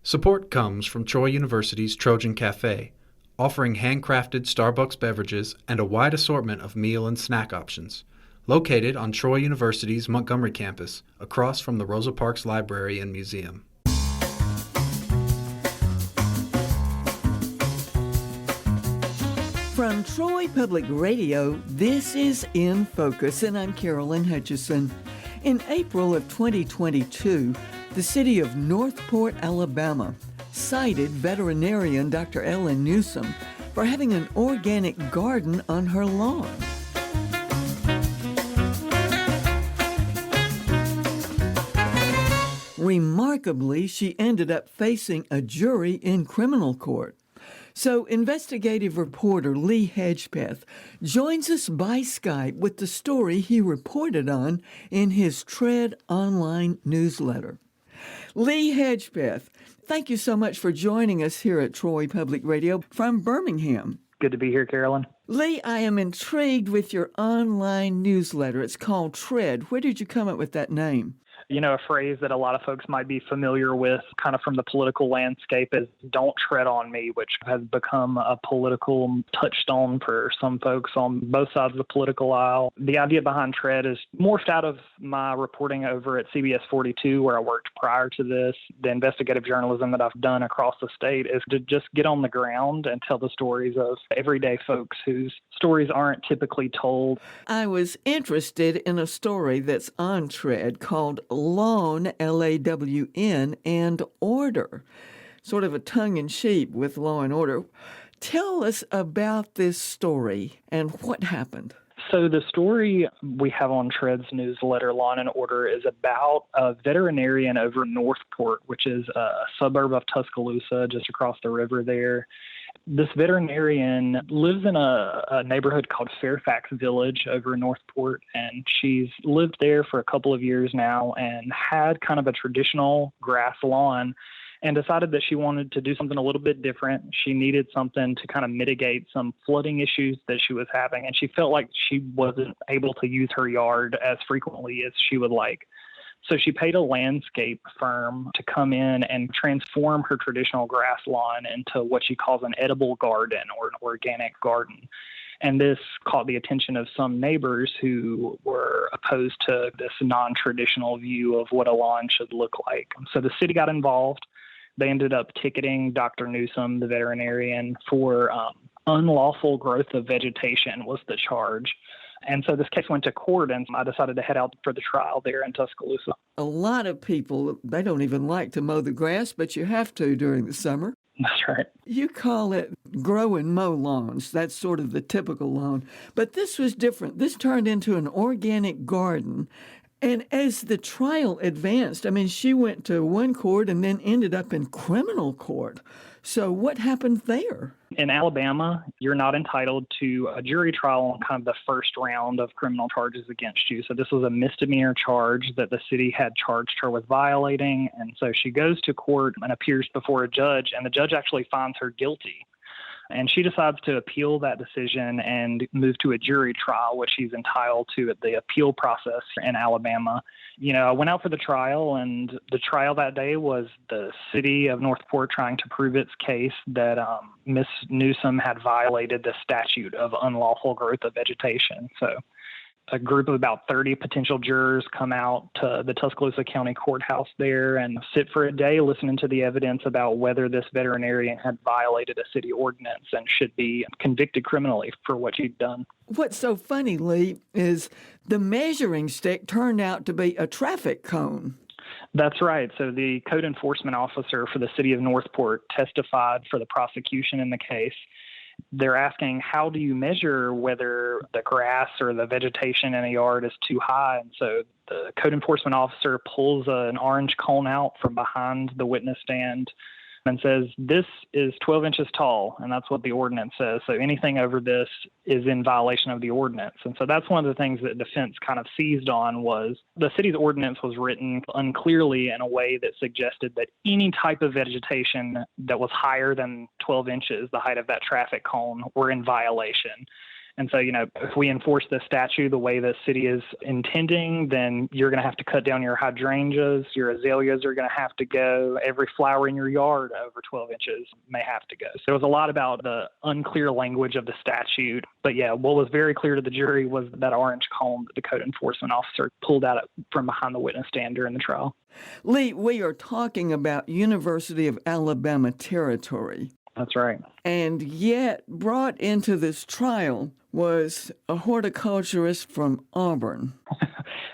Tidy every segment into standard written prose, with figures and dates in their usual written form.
Support comes from Troy University's Trojan Cafe, offering handcrafted Starbucks beverages and a wide assortment of meal and snack options. Located on Troy University's Montgomery campus, across from the Rosa Parks Library and Museum. From Troy Public Radio, this is In Focus, and I'm Carolyn Hutchison. In April of 2022, the city of Northport, Alabama, cited veterinarian Dr. Ellen Newsom for having an organic garden on her lawn. Remarkably, she ended up facing a jury in criminal court. So investigative reporter Lee Hedgepeth joins us by Skype with the story he reported on in his Tread online newsletter. Lee Hedgepeth, thank you so much for joining us here at Troy Public Radio from Birmingham. Good to be here, Carolyn. Lee, I am intrigued with your online newsletter. It's called Tread. Where did you come up with that name? You know, a phrase that a lot of folks might be familiar with kind of from the political landscape is "don't tread on me," which has become a political touchstone for some folks on both sides of the political aisle. The idea behind Tread is morphed out of my reporting over at CBS 42, where I worked prior to this. The investigative journalism that I've done across the state is to just get on the ground and tell the stories of everyday folks whose stories aren't typically told. I was interested in a story that's on Tread called Lawn, L-A-W-N, and Order, sort of a tongue-in-cheek with Law and Order. Tell us about this story and what happened. So the story we have on Tread's newsletter, Law and Order, is about a veterinarian over in Northport, which is a suburb of Tuscaloosa, just across the river there. This veterinarian lives in a neighborhood called Fairfax Village over in Northport, and she's lived there for a couple of years now and had kind of a traditional grass lawn and decided that she wanted to do something a little bit different. She needed something to kind of mitigate some flooding issues that she was having, and she felt like she wasn't able to use her yard as frequently as she would like. So she paid a landscape firm to come in and transform her traditional grass lawn into what she calls an edible garden or an organic garden. And this caught the attention of some neighbors who were opposed to this non-traditional view of what a lawn should look like. So the city got involved. They ended up ticketing Dr. Newsom, the veterinarian, for unlawful growth of vegetation was the charge. And so this case went to court, and I decided to head out for the trial there in Tuscaloosa. A lot of people, they don't even like to mow the grass, but you have to during the summer. That's right. You call it grow and mow lawns. That's sort of the typical lawn. But this was different. This turned into an organic garden. And as the trial advanced, I mean, she went to one court and then ended up in criminal court. So what happened there? In Alabama, you're not entitled to a jury trial on kind of the first round of criminal charges against you. So this was a misdemeanor charge that the city had charged her with violating. And so she goes to court and appears before a judge, and the judge actually finds her guilty. And she decides to appeal that decision and move to a jury trial, which she's entitled to at the appeal process in Alabama. You know, I went out for the trial, and the trial that day was the city of Northport trying to prove its case that Miss Newsom had violated the statute of unlawful growth of vegetation. So a group of about 30 potential jurors come out to the Tuscaloosa County Courthouse there and sit for a day listening to the evidence about whether this veterinarian had violated a city ordinance and should be convicted criminally for what she'd done. What's so funny, Lee, is the measuring stick turned out to be a traffic cone. That's right. So the code enforcement officer for the city of Northport testified for the prosecution in the case. They're asking, how do you measure whether the grass or the vegetation in a yard is too high? And so the code enforcement officer pulls an orange cone out from behind the witness stand and says, this is 12 inches tall, and that's what the ordinance says. So anything over this is in violation of the ordinance. And so that's one of the things that defense kind of seized on was the city's ordinance was written unclearly in a way that suggested that any type of vegetation that was higher than 12 inches, the height of that traffic cone, were in violation. And so, if we enforce the statute the way the city is intending, then you're going to have to cut down your hydrangeas, your azaleas are going to have to go, every flower in your yard over 12 inches may have to go. So there was a lot about the unclear language of the statute. But yeah, what was very clear to the jury was that orange cone that the code enforcement officer pulled out from behind the witness stand during the trial. Lee, we are talking about University of Alabama territory. That's right. And yet brought into this trial was a horticulturist from Auburn.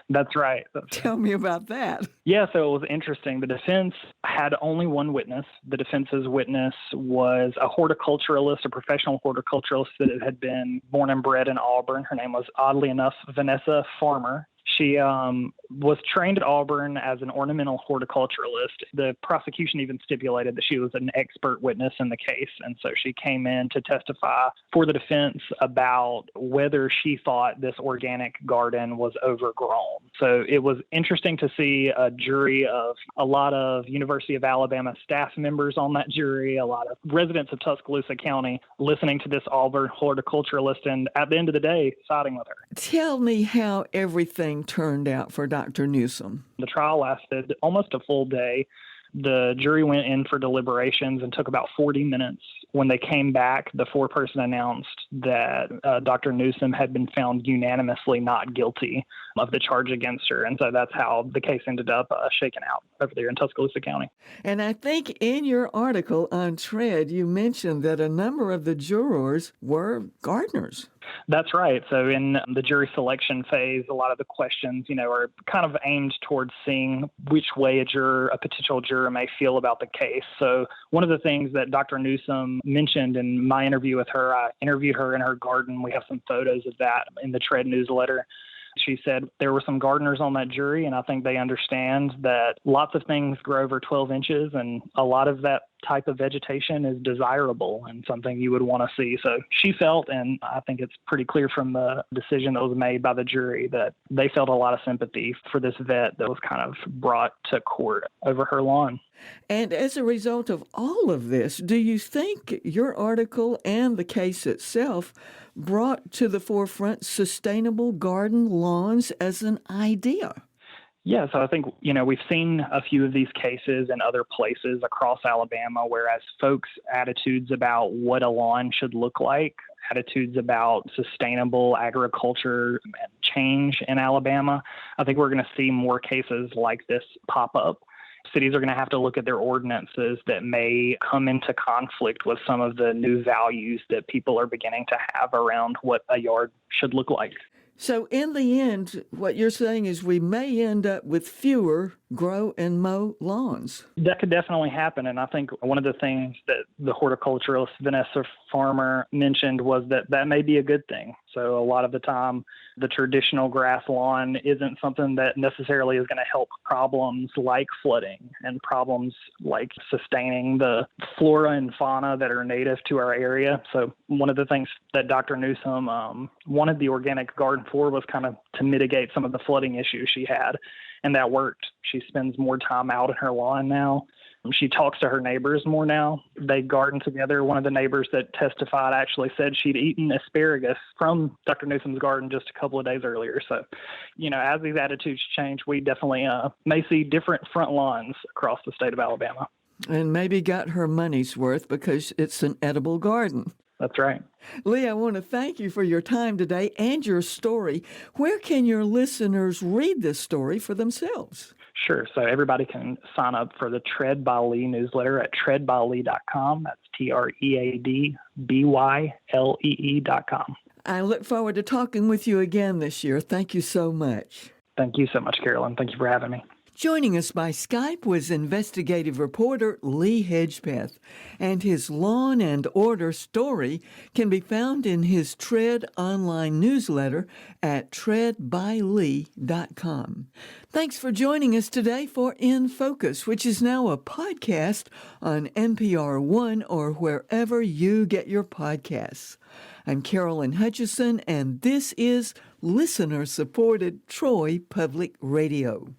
That's right. Tell me about that. Yeah, so it was interesting. The defense had only one witness. The defense's witness was a horticulturalist, a professional horticulturalist that had been born and bred in Auburn. Her name was, oddly enough, Vanessa Farmer. She was trained at Auburn as an ornamental horticulturalist. The prosecution even stipulated that she was an expert witness in the case. And so she came in to testify for the defense about whether she thought this organic garden was overgrown. So it was interesting to see a jury of a lot of University of Alabama staff members on that jury, a lot of residents of Tuscaloosa County listening to this Auburn horticulturalist, and at the end of the day, siding with her. Tell me how everything turned out for Dr. Newsom. The trial lasted almost a full day. The jury went in for deliberations and took about 40 minutes. When they came back, the foreperson announced that Dr. Newsom had been found unanimously not guilty of the charge against her. And so that's how the case ended up shaken out over there in Tuscaloosa County. And I think in your article on TRED, you mentioned that a number of the jurors were gardeners. That's right. So in the jury selection phase, a lot of the questions, are kind of aimed towards seeing which way a potential juror may feel about the case. So one of the things that Dr. Newsom mentioned in my interview with her, I interviewed her in her garden. We have some photos of that in the TRED newsletter. She said there were some gardeners on that jury, and I think they understand that lots of things grow over 12 inches, and a lot of that type of vegetation is desirable and something you would want to see. So she felt, and I think it's pretty clear from the decision that was made by the jury, that they felt a lot of sympathy for this vet that was kind of brought to court over her lawn. And as a result of all of this, do you think your article and the case itself brought to the forefront sustainable garden lawns as an idea? Yeah, so I think, we've seen a few of these cases in other places across Alabama, whereas folks' attitudes about what a lawn should look like, attitudes about sustainable agriculture and change in Alabama, I think we're going to see more cases like this pop up. Cities are going to have to look at their ordinances that may come into conflict with some of the new values that people are beginning to have around what a yard should look like. So in the end, what you're saying is we may end up with fewer grow and mow lawns. That could definitely happen. And I think one of the things that the horticulturalist Vanessa Farmer mentioned was that may be a good thing. So a lot of the time, the traditional grass lawn isn't something that necessarily is going to help problems like flooding and problems like sustaining the flora and fauna that are native to our area. So one of the things that Dr. Newsom wanted the organic garden for was kind of to mitigate some of the flooding issues she had. And that worked. She spends more time out in her lawn now. She talks to her neighbors more now. They garden together. One of the neighbors that testified actually said she'd eaten asparagus from Dr. Newsom's garden just a couple of days earlier. So, as these attitudes change, we definitely may see different front lawns across the state of Alabama. And maybe got her money's worth because it's an edible garden. That's right. Lee, I want to thank you for your time today and your story. Where can your listeners read this story for themselves? Sure. So everybody can sign up for the Tread by Lee newsletter at treadbylee.com. That's TreadBylee.com. I look forward to talking with you again this year. Thank you so much. Thank you so much, Carolyn. Thank you for having me. Joining us by Skype was investigative reporter Lee Hedgepeth, and his Lawn and Order story can be found in his TRED online newsletter at treadbylee.com. Thanks for joining us today for In Focus, which is now a podcast on NPR One or wherever you get your podcasts. I'm Carolyn Hutchison, and this is listener-supported Troy Public Radio.